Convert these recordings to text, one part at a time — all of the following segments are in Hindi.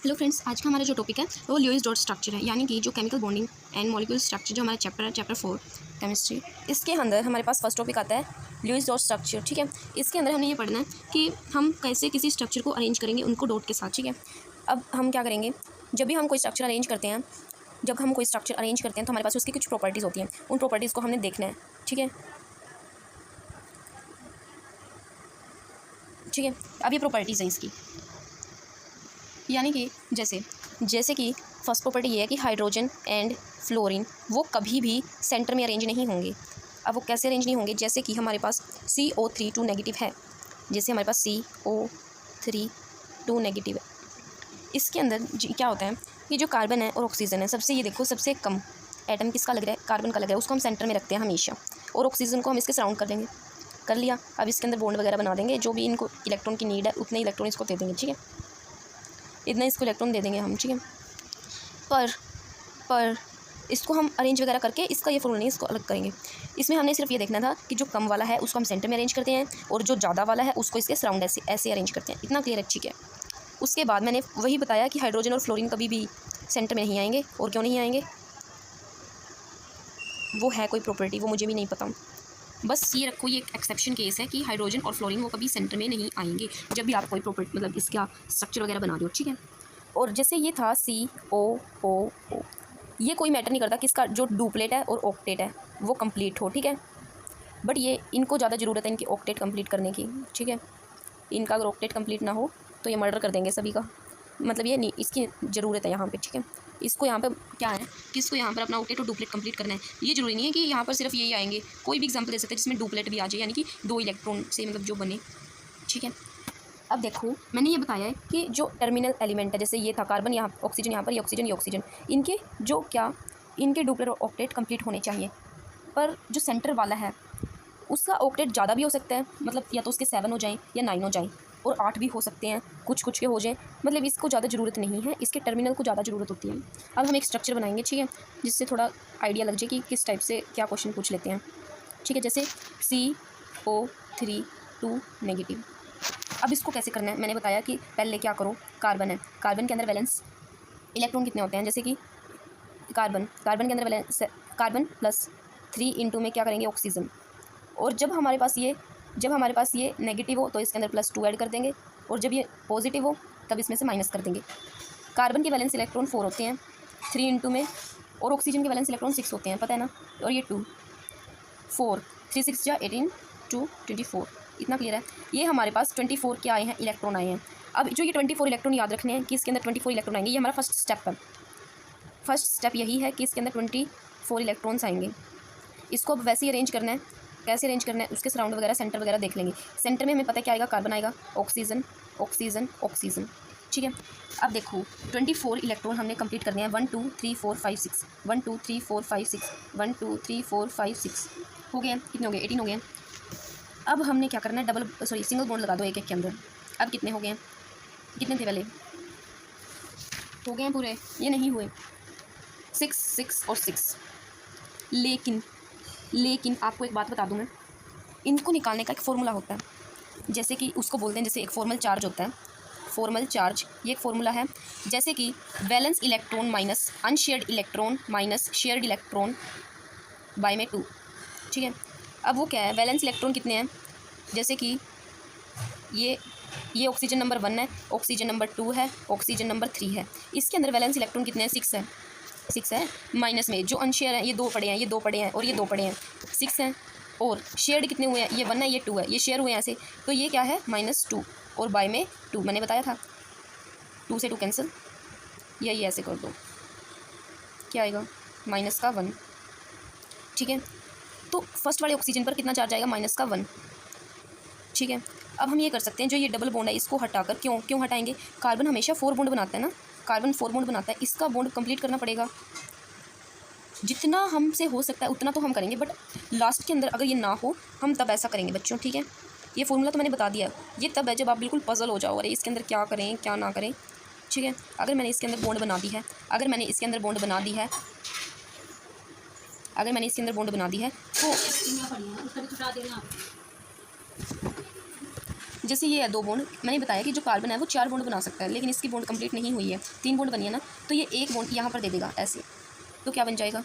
हेलो फ्रेंड्स, आज का हमारा जो टॉपिक है वो ल्यूइस डॉट स्ट्रक्चर है, यानी कि जो chemical bonding and molecule structure जो हमारा चैप्टर है, चैप्टर 4 केमिस्ट्री। इसके अंदर हमारे पास फर्स्ट टॉपिक आता है ल्यूइस डॉट स्ट्रक्चर। ठीक है, इसके अंदर हमने ये पढ़ना है कि हम कैसे किसी स्ट्रक्चर को अरेंज करेंगे उनको डॉट के साथ। ठीक है, अब हम क्या करेंगे, जब भी हम कोई स्ट्रक्चर अरेंज करते हैं तो हमारे पास उसकी कुछ प्रॉपर्टीज़ होती हैं, उन प्रॉपर्टीज़ को हमने देखना है। ठीक है, अब ये प्रॉपर्टीज़ है इसकी, यानी कि जैसे कि फर्स्ट प्रॉपर्टी ये है कि हाइड्रोजन एंड फ्लोरीन वो कभी भी सेंटर में अरेंज नहीं होंगे। अब वो कैसे अरेंज नहीं होंगे, जैसे कि हमारे पास CO3 नेगेटिव है, जैसे हमारे पास CO3 नेगेटिव है। इसके अंदर क्या होता है, ये जो कार्बन है और ऑक्सीजन है, सबसे कम एटम किसका लग रहा है, कार्बन का लग रहा है, उसको हम सेंटर में रखते हैं हमेशा, और ऑक्सीजन को हम इसके सराउंड कर देंगे। कर लिया, अब इसके अंदर बॉन्ड वगैरह बना देंगे, जो भी इनको इलेक्ट्रॉन की नीड है उतने इलेक्ट्रॉन इसको दे देंगे। ठीक है, इतना इसको इलेक्ट्रॉन दे देंगे हम। ठीक है, पर इसको हम अरेंज वगैरह करके इसका ये फॉर्मूला नहीं, इसको अलग करेंगे। इसमें हमने सिर्फ ये देखना था कि जो कम वाला है उसको हम सेंटर में अरेंज करते हैं, और जो ज़्यादा वाला है उसको इसके सराउंड ऐसे अरेंज करते हैं। इतना क्लियर है? ठीक है, उसके बाद मैंने वही बताया कि हाइड्रोजन और फ्लोरीन कभी भी सेंटर में नहीं आएंगे, और क्यों नहीं आएंगे, वो है कोई प्रॉपर्टी, वो मुझे भी नहीं पता। बस ये रखो, ये एक एक्सेप्शन केस है कि हाइड्रोजन और फ्लोरीन वो कभी सेंटर में नहीं आएंगे जब भी आप कोई प्रॉपर्टी मतलब इसका स्ट्रक्चर वगैरह बना रहे हो। ठीक है, और जैसे ये था COO, ये कोई मैटर नहीं करता कि इसका जो डुप्लेट है और ऑक्टेट है वो कंप्लीट हो। ठीक है, बट ये इनको ज़्यादा ज़रूरत है इनकी ऑक्टेट कंप्लीट करने की। ठीक है, इनका अगर ऑक्टेट कंप्लीट ना हो तो ये मर्डर कर देंगे सभी का, मतलब ये नहीं, इसकी ज़रूरत है यहाँ पे। ठीक है, इसको यहाँ पे क्या है कि इसको यहाँ पर अपना ऑक्टेट और डुप्लेट कंप्लीट करना है। ये जरूरी नहीं है कि यहाँ पर सिर्फ यही आएंगे, कोई भी एग्जांपल दे सकते हैं जिसमें डुप्लेट भी आ जाए, यानी कि 2 इलेक्ट्रॉन से मतलब जो बने। ठीक है, अब देखो मैंने ये बताया है कि जो टर्मिनल एलिमेंट है, जैसे ये था कार्बन, यहाँ ऑक्सीजन, यहाँ पर ये ऑक्सीजन, इनके इनके डुप्लेट और ऑक्टेट कंप्लीट होने चाहिए। पर जो सेंटर वाला है उसका ऑक्टेट ज़्यादा भी हो सकता है, मतलब या तो उसके 7 हो जाएं या 9 हो जाएं, और 8 भी हो सकते हैं, कुछ के हो जाएं, मतलब इसको ज़्यादा ज़रूरत नहीं है, इसके टर्मिनल को ज़्यादा ज़रूरत होती है। अब हम एक स्ट्रक्चर बनाएंगे, ठीक है, जिससे थोड़ा आइडिया लग जाए कि किस टाइप से क्या क्वेश्चन पूछ लेते हैं। ठीक है, जैसे CO3 नेगेटिव। अब इसको कैसे करना है, मैंने बताया कि पहले क्या करो, कार्बन है, कार्बन के अंदर वैलेंस इलेक्ट्रॉन कितने होते हैं, जैसे कि कार्बन के अंदर वैलेंस कार्बन प्लस 3 इंटू में क्या करेंगे, ऑक्सीजन, और जब हमारे पास ये नेगेटिव हो तो इसके अंदर +2 ऐड कर देंगे, और जब ये पॉजिटिव हो तब इसमें से माइनस कर देंगे। कार्बन के वैलेंस इलेक्ट्रॉन 4 होते हैं 3 इंटू में, और ऑक्सीजन के वैलेंस इलेक्ट्रॉन 6 होते हैं, पता है ना, और ये 2 4 3 6 जा 18 2 24। इतना क्लियर है? ये हमारे पास 24 क्या आए हैं, इलेक्ट्रॉन आए हैं। अब जो ये 24 इलेक्ट्रॉन याद रखने हैं कि इसके अंदर 24 इलेक्ट्रॉन आएंगे, ये हमारा फर्स्ट स्टेप है। फर्स्ट स्टेप यही है कि इसके अंदर 24 इलेक्ट्रॉन्स आएंगे। इसको अब वैसे ही अरेंज करना है, कैसे अरेंज करना है, उसके सराउंड वगैरह सेंटर वगैरह देख लेंगे। सेंटर में हमें पता क्या आएगा, कार्बन आएगा, ऑक्सीजन ऑक्सीजन ऑक्सीजन। ठीक है, अब देखो 24 इलेक्ट्रॉन हमने कंप्लीट करने हैं, 1 2 3 4 5 6 1 2 3 4 5 6 1 2 3 4 5 6 हो गए, कितने हो गए, 18 हो गए। अब हमने क्या करना है, सिंगल बॉन्ड लगा दो एक के अंदर। अब कितने हो गए, कितने थे पहले, हो गए हैं पूरे, ये नहीं हुए, 6 6 और 6। लेकिन आपको एक बात बता दूं मैं, इनको निकालने का एक फॉर्मूला होता है, जैसे कि उसको बोलते हैं, जैसे एक फॉर्मल चार्ज होता है, फॉर्मल चार्ज, ये एक फॉर्मूला है, जैसे कि valence electron minus unshared electron minus shared electron by में 2। ठीक है, अब वो क्या है, वैलेंस इलेक्ट्रॉन कितने हैं, जैसे कि ये ऑक्सीजन नंबर 1 है, ऑक्सीजन नंबर 2 है, ऑक्सीजन नंबर 3 है, इसके अंदर वैलेंस इलेक्ट्रॉन कितने हैं, 6 है, माइनस में जो अनशेयर हैं ये 2 पड़े हैं, ये 2 पड़े हैं, और ये 2 पड़े हैं, 6 हैं, और शेयर्ड कितने हुए हैं, ये 1 है, ये 2 है, ये शेयर हुए हैं ऐसे, तो ये क्या है, -2, और बाय में 2, मैंने बताया था 2 से 2 कैंसिल, ये ऐसे कर दो, क्या आएगा, -1। ठीक है, तो फर्स्ट वाले ऑक्सीजन पर कितना चार्ज आएगा, -1। ठीक है, अब हम ये कर सकते हैं, जो ये डबल बॉन्ड है इसको हटाकर, क्यों हटाएंगे, कार्बन हमेशा 4 बॉन्ड बनाता है ना, कार्बन 4 बॉन्ड बनाता है, इसका बॉन्ड कंप्लीट करना पड़ेगा, जितना हमसे हो सकता है उतना तो हम करेंगे, बट लास्ट के अंदर अगर ये ना हो हम तब ऐसा करेंगे बच्चों। ठीक है, ये फॉर्मूला तो मैंने बता दिया, ये तब है जब आप बिल्कुल पजल हो जाओ, अरे इसके अंदर क्या करें क्या ना करें। ठीक है, अगर मैंने इसके अंदर बॉन्ड बना दी है, तो जैसे ये है 2 बॉन्ड, मैंने बताया कि जो कार्बन है वो 4 बॉन्ड बना सकता है, लेकिन इसकी बॉन्ड कंप्लीट नहीं हुई है, 3 बॉन्ड बनी है ना, तो ये 1 बॉन्ड यहाँ पर दे देगा ऐसे, तो क्या बन जाएगा,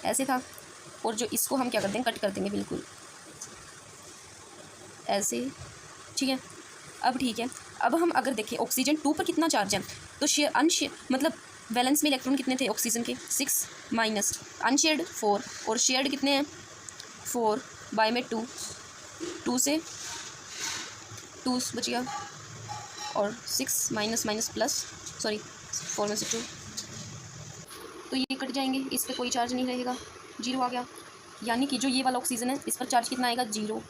ऐसे था। और जो इसको हम क्या कर देंगे, कट कर देंगे बिल्कुल ऐसे, ठीक है। अब ठीक है, अब हम अगर देखें ऑक्सीजन 2 पर कितना चार्ज है, तो शेयर अनशेयर मतलब बैलेंस में इलेक्ट्रॉन कितने थे ऑक्सीजन के 6 माइनस अनशेयर्ड 4 और शेयर्ड कितने हैं 4 बाय में 2 से 2 बच गया और 6 माइनस माइनस प्लस सॉरी 4 में से 2, तो ये कट जाएंगे, इस पर कोई चार्ज नहीं रहेगा, 0 आ गया। यानी कि जो ये वाला ऑक्सीजन है इस पर चार्ज कितना आएगा 0।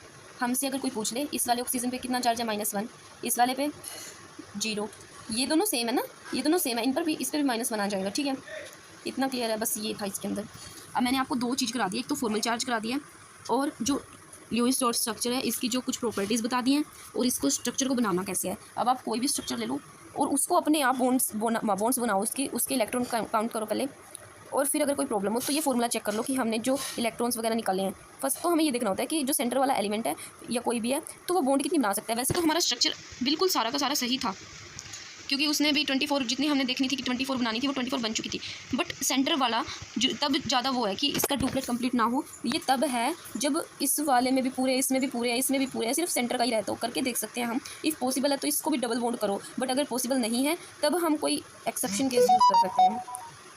हमसे अगर कोई पूछ ले इस वाले ऑक्सीजन पे कितना चार्ज है -1, इस वाले पे 0, ये दोनों सेम है ना, ये दोनों सेम है, इन पर भी इस पर भी -1 आ जाएगा, ठीक है। इतना क्लियर है, बस ये था इसके अंदर। अब मैंने आपको 2 चीज़ करा दी, एक तो फॉर्मल चार्ज करा दिया और जो ल्यूइस डॉट स्ट्रक्चर है इसकी जो कुछ प्रॉपर्टीज़ बता दी हैं और इसको स्ट्रक्चर को बनाना कैसे है। अब आप कोई भी स्ट्रक्चर ले लो और उसको अपने आप बॉन्ड्स बनाओ, उसके इलेक्ट्रॉन काउंट करो पहले, और फिर अगर कोई प्रॉब्लम हो तो ये फॉर्मूला चेक कर लो कि हमने जो इलेक्ट्रॉन्स वगैरह निकाले हैं। फर्स्ट तो हमें ये देखना होता है कि जो सेंटर वाला एलिमेंट है या कोई भी है तो वो बॉन्ड कितनी बना सकता है। वैसे तो हमारा स्ट्रक्चर बिल्कुल सारा का सारा सही था, क्योंकि उसने भी 24 जितनी हमने देखनी थी कि 24 बनानी थी वो 24 बन चुकी थी, बट सेंटर वाला जो तब ज़्यादा वो है कि इसका डुप्लेट कंप्लीट ना हो, ये तब है जब इस वाले में भी पूरे, इसमें भी पूरे है, इसमें भी पूरे है, सिर्फ सेंटर का ही रहता हो। करके देख सकते हैं हम, इफ़ पॉसिबल है तो इसको भी डबल बॉन्ड करो, बट अगर पॉसिबल नहीं है तब हम कोई एक्सेप्शन केस यूज़ कर सकते हैं।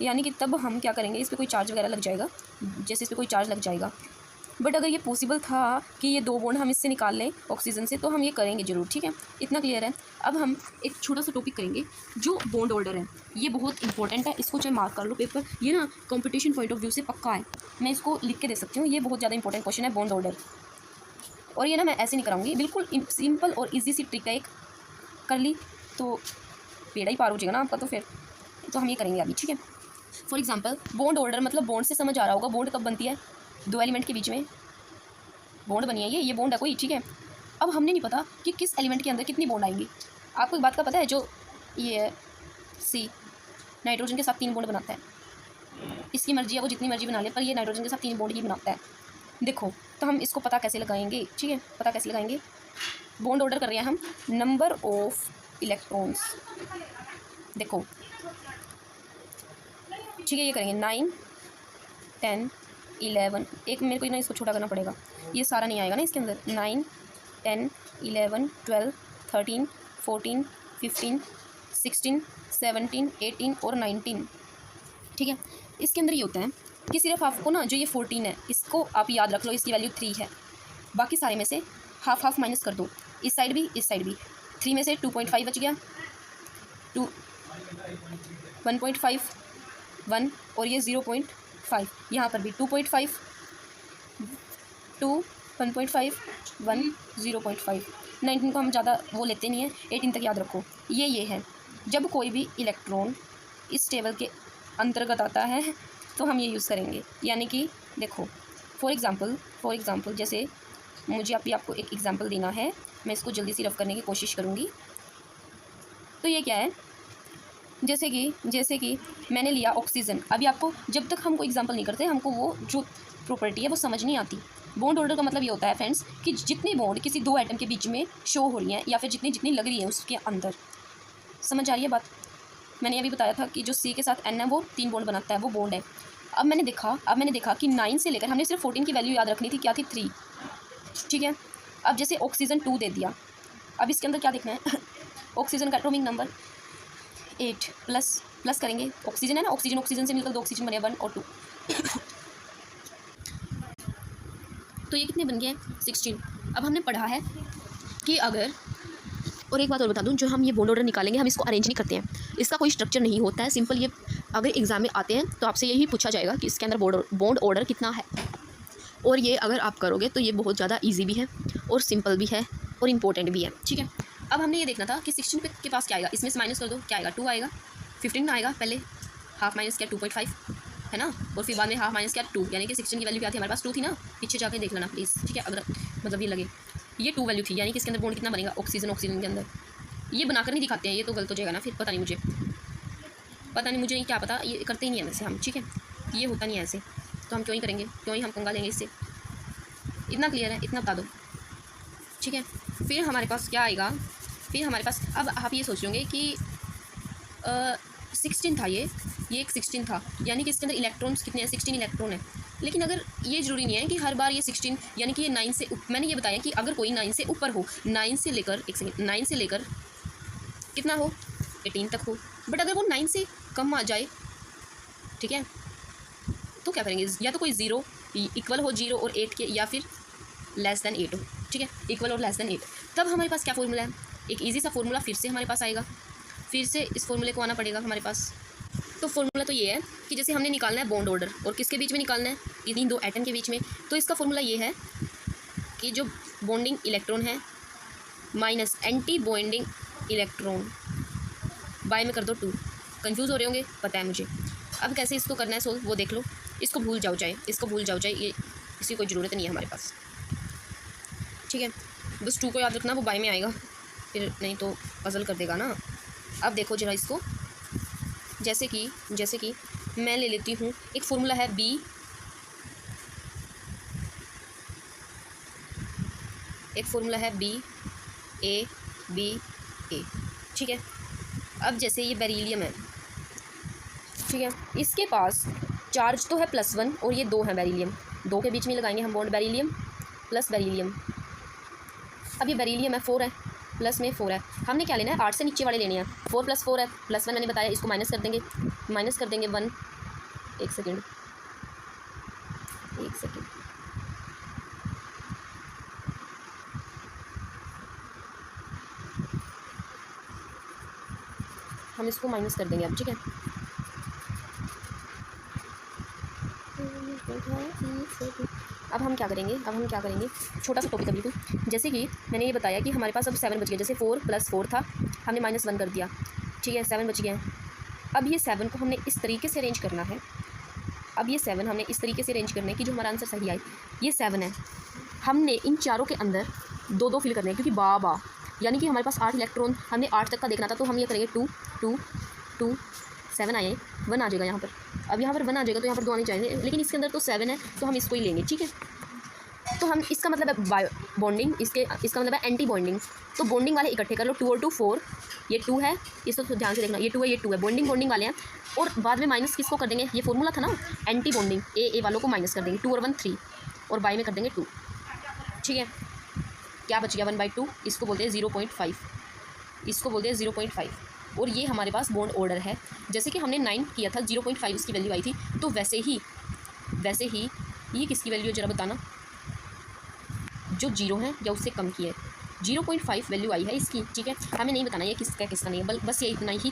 यानी कि तब हम क्या करेंगे, इस पर कोई चार्ज वगैरह लग जाएगा, जैसे इस पर कोई चार्ज लग जाएगा। बट अगर ये पॉसिबल था कि ये 2 बॉन्ड हम इससे निकाल लें ऑक्सीजन से, तो हम ये करेंगे ज़रूर, ठीक है। इतना क्लियर है। अब हम एक छोटा सा टॉपिक करेंगे जो बॉन्ड ऑर्डर है, ये बहुत इंपॉर्टेंट है, इसको चाहे मार्क कर लो पेपर, ये ना कंपटीशन पॉइंट ऑफ व्यू से पक्का है, मैं इसको लिख के दे सकती हूँ, ये बहुत ज़्यादा इंपॉर्टेंट क्वेश्चन है बॉन्ड ऑर्डर। और ये ना मैं ऐसे नहीं कराऊंगी, बिल्कुल सिंपल और ईजी सी ट्रिक है, एक कर ली तो पेड़ा ही पार हो जाएगा ना आपका, तो फिर तो हम ये करेंगे अभी, ठीक है। फॉर एग्जाम्पल बॉन्ड ऑर्डर, मतलब बॉन्ड से समझ आ रहा होगा बॉन्ड कब बनती है, 2 एलिमेंट के बीच में बॉन्ड बनी है, ये बॉन्ड है कोई, ठीक है। अब हमने नहीं पता कि किस एलिमेंट के अंदर कितनी बॉन्ड आएंगी। आपको एक बात का पता है, जो ये है सी नाइट्रोजन के साथ 3 बॉन्ड बनाता है, इसकी मर्जी है वो जितनी मर्जी बना ले, पर ये नाइट्रोजन के साथ 3 बॉन्ड ही बनाता है। देखो तो हम इसको पता कैसे लगाएंगे, ठीक है, पता कैसे लगाएंगे, बॉन्ड ऑर्डर कर रहे हैं हम, नंबर ऑफ इलेक्ट्रॉन्स, देखो ठीक है, ये करेंगे 9 10 11, एक मेरे को ना इसको छोटा करना पड़ेगा, ये सारा नहीं आएगा ना इसके अंदर, 9 10 11 12 13 14 15 16 17 18 और 19, ठीक है। इसके अंदर ये होता है कि सिर्फ आपको ना जो ये 14 है इसको आप याद रख लो, इसकी वैल्यू 3 है, बाकी सारे में से हाफ हाफ माइनस कर दो, इस साइड भी इस साइड भी, 3 में से 2.5 बच गया, 1.5 1 और ये 0.5, यहाँ पर भी 2.5 2 1.5 1 0.5, 19 को हम ज़्यादा वो लेते नहीं है, 18 तक याद रखो। ये है जब कोई भी इलेक्ट्रॉन इस टेबल के अंतर्गत आता है तो हम ये यूज़ करेंगे। यानी कि देखो फॉर एग्ज़ाम्पल जैसे मुझे अभी आपको एक एग्ज़ाम्पल देना है, मैं इसको जल्दी से रफ करने की कोशिश करूँगी। तो ये क्या है, जैसे कि मैंने लिया ऑक्सीजन, अभी आपको जब तक हम कोई एग्जांपल नहीं करते हमको वो जो प्रॉपर्टी है वो समझ नहीं आती। बॉन्ड ऑर्डर का मतलब ये होता है फ्रेंड्स कि जितनी बॉन्ड किसी 2 एटम के बीच में शो हो रही हैं या फिर जितनी लग रही है उसके अंदर, समझ आ रही है बात। मैंने अभी बताया था कि जो सी के साथ एन है वो 3 बॉन्ड बनाता है, वो बॉन्ड है। अब मैंने देखा कि 9 से लेकर हमने सिर्फ 14 की वैल्यू याद रखनी थी, क्या थी 3, ठीक है। अब जैसे ऑक्सीजन 2 दे दिया, अब इसके अंदर क्या देखना है ऑक्सीजन का एटॉमिक नंबर 8 प्लस करेंगे, ऑक्सीजन है ना, ऑक्सीजन से मिलकर 2 ऑक्सीजन बने 1 और 2 तो ये कितने बन गए 16। अब हमने पढ़ा है कि अगर, और एक बात और बता दूं, जो हम ये बॉन्ड ऑर्डर निकालेंगे हम इसको अरेंज नहीं करते हैं, इसका कोई स्ट्रक्चर नहीं होता है, सिंपल ये अगर एग्जाम में आते हैं तो आपसे यही पूछा जाएगा कि इसके अंदर बॉन्ड ऑर्डर कितना है, और ये अगर आप करोगे तो ये बहुत ज़्यादा ईजी भी है और सिंपल भी है और इम्पोर्टेंट भी है, ठीक है। अब हमने ये देखना था कि 16 के पास क्या आएगा, इसमें से माइनस कर दो, क्या आएगा 2 आएगा, 15 आएगा, पहले हाफ माइनस किया 2.5 है ना, और फिर बाद में हाफ माइनस किया 2, यानी कि 16 की वैल्यू क्या थी हमारे पास 2 थी ना, पीछे जाके देख लेना प्लीज़, ठीक है। अगर मतलब ये लगे ये 2 वैल्यू थी, यानी कि इसके अंदर बॉन्ड कितना बनेगा ऑक्सीजन के अंदर, ये बनाकर नहीं दिखाते हैं, ये तो गलत हो जाएगा ना, फिर पता नहीं मुझे नहीं क्या पता, ये करते ही नहीं है वैसे हम, ठीक है, ये होता नहीं है ऐसे, तो हम क्यों ही करेंगे, क्यों ही हम पंगा लेंगे इससे। इतना क्लियर है, इतना बता दो, ठीक है। फिर हमारे पास क्या आएगा, फिर हमारे पास अब आप ये सोच लोगे कि 16 था ये एक 16 था, यानी कि इसके अंदर इलेक्ट्रॉन्स कितने हैं, 16 इलेक्ट्रॉन है। लेकिन अगर ये ज़रूरी नहीं है कि हर बार ये 16, यानी कि ये 9 से मैंने ये बताया कि अगर कोई 9 से ऊपर हो, 9 से लेकर 9 से लेकर कितना हो, 18 तक हो, बट अगर वो 9 से कम आ जाए, ठीक है, तो क्या करेंगे, या तो कोई 0 इक्वल हो 0 और 8 के, या फिर लेस दैन 8 हो, ठीक है, इक्वल और लेस दैन 8। तब हमारे पास क्या फॉर्मूला है, एक ईजी सा फॉर्मूला फिर से हमारे पास आएगा, फिर से इस फॉर्मूले को आना पड़ेगा हमारे पास। तो फॉर्मूला तो ये है कि जैसे हमने निकालना है बॉन्ड ऑर्डर, और किसके बीच में निकालना है, इन्हीं दो एटम के बीच में। तो इसका फॉर्मूला ये है कि जो बॉन्डिंग इलेक्ट्रॉन है minus anti bonding electron, by में कर दो 2। कंफ्यूज हो रहे होंगे, पता है मुझे। अब कैसे इसको करना है सोल्व वो देख लो, इसको भूल जाओ चाहे, इसको भूल जाओ चाहे, ये इसकी कोई ज़रूरत नहीं है हमारे पास, ठीक है। बस 2 को याद रखना, वो बाय में आएगा, फिर नहीं तो पजल कर देगा ना। अब देखो जरा इसको, जैसे कि मैं ले लेती हूँ, एक फॉर्मूला है B, एक फॉर्मूला है BA, ठीक है। अब जैसे ये बेरिलियम है, ठीक है, इसके पास चार्ज तो है +1 और ये 2 है बेरिलियम, 2 के बीच में लगाएंगे हम बॉन्ड, बेरिलियम प्लस बेरिलियम। अब ये बेरिलियम है, 4 है, प्लस में 4 है, हमने क्या लेना है, 8 से नीचे वाले लेने हैं। 4 + 4 है, +1 मैंने बताया, इसको माइनस कर देंगे 1। एक सेकेंड, हम इसको माइनस कर देंगे अब, ठीक है। अब हम क्या करेंगे, छोटा सा टॉपिक है बिल्कुल। जैसे कि मैंने ये बताया कि हमारे पास अब 7 बच गया, जैसे 4 + 4 था, हमने -1 कर दिया, ठीक है, 7 बच गया है। अब ये 7 को हमने इस तरीके से अरेंज करना है, अब ये 7 हमने इस तरीके से अरेंज करना है कि जो हमारा आंसर सही आए। ये 7 है, हमने इन चारों के अंदर 2-2 फिल करने हैं, क्योंकि बा यानी कि हमारे पास 8 इलेक्ट्रॉन, हमने 8 तक का देखना था, तो हम ये करेंगे 2 2 2 7 आए, 1 आ जाएगा यहाँ पर। अब यहाँ पर 1 आ जाएगा तो यहाँ पर 2 आने चाहिए, लेकिन इसके अंदर तो 7 है, तो हम इसको ही लेंगे, ठीक है। तो हम इसका मतलब है बॉन्डिंग, इसका मतलब है एंटी बॉन्डिंग। तो बॉन्डिंग वाले इकट्ठे कर लो, 2 और 2 4, ये 2 है, इसको तो ध्यान से देखना, ये 2 है, ये 2 है, बॉन्डिंग वाले हैं। और बाद में माइनस किसको कर देंगे, ये फॉर्मूला था ना एंटी बॉन्डिंग, ए वालों को माइनस कर देंगे, 2 और 1 3, और बाई में कर देंगे 2, ठीक है। क्या बच गया, 1/2, इसको बोलते हैं 0.5, इसको बोलते हैं 0.5। और ये हमारे पास बॉन्ड ऑर्डर है, जैसे कि हमने 9 किया था, 0.5 इसकी वैल्यू आई थी, तो वैसे ही ये किसकी वैल्यू है ज़रा बताना, जो 0 है या उससे कम की है, 0.5 वैल्यू आई है इसकी, ठीक है। हमें नहीं बताना ये किसका नहीं है, बस ये इतना ही